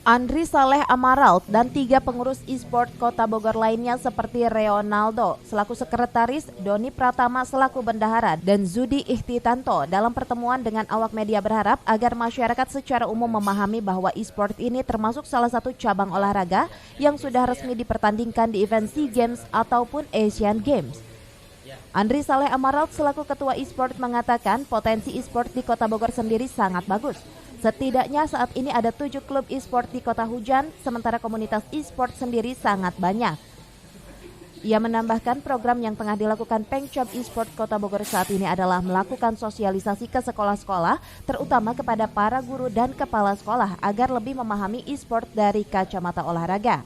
Andri Saleh Amaral dan 3 pengurus e-sport Kota Bogor lainnya seperti Reonaldo selaku sekretaris, Doni Pratama selaku bendahara, dan Zudi Ikhtitanto dalam pertemuan dengan awak media berharap agar masyarakat secara umum memahami bahwa e-sport ini termasuk salah satu cabang olahraga yang sudah resmi dipertandingkan di event SEA Games ataupun Asian Games. Andri Saleh Amaral selaku ketua e-sport mengatakan potensi e-sport di Kota Bogor sendiri sangat bagus. Setidaknya saat ini ada 7 klub e-sport di Kota Hujan, sementara komunitas e-sport sendiri sangat banyak. Ia menambahkan program yang tengah dilakukan Pengcom e-sport Kota Bogor saat ini adalah melakukan sosialisasi ke sekolah-sekolah, terutama kepada para guru dan kepala sekolah agar lebih memahami e-sport dari kacamata olahraga.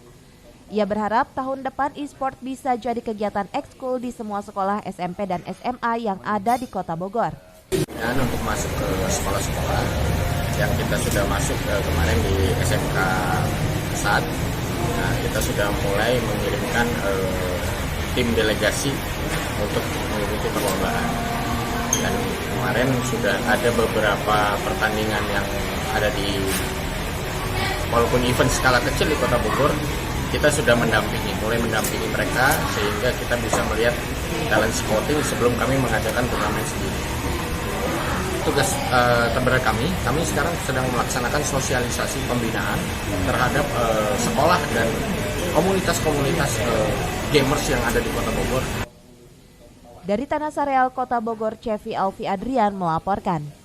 Ia berharap tahun depan e-sport bisa jadi kegiatan ekskul di semua sekolah SMP dan SMA yang ada di Kota Bogor. Dan untuk masuk ke sekolah-sekolah yang kita sudah masuk kemarin di SMK SAT, nah, kita sudah mulai mengirimkan tim delegasi untuk mengikuti perlombaan. Dan kemarin sudah ada beberapa pertandingan yang ada di, walaupun event skala kecil di Kota Bogor, kita sudah mulai mendampingi mereka sehingga kita bisa melihat talent scouting sebelum kami mengadakan turnamen sendiri. Tugas terberat kami sekarang sedang melaksanakan sosialisasi pembinaan terhadap sekolah dan komunitas-komunitas gamers yang ada di Kota Bogor. Dari Tanah Sareal, Kota Bogor, Cevi Alfi Adrian melaporkan.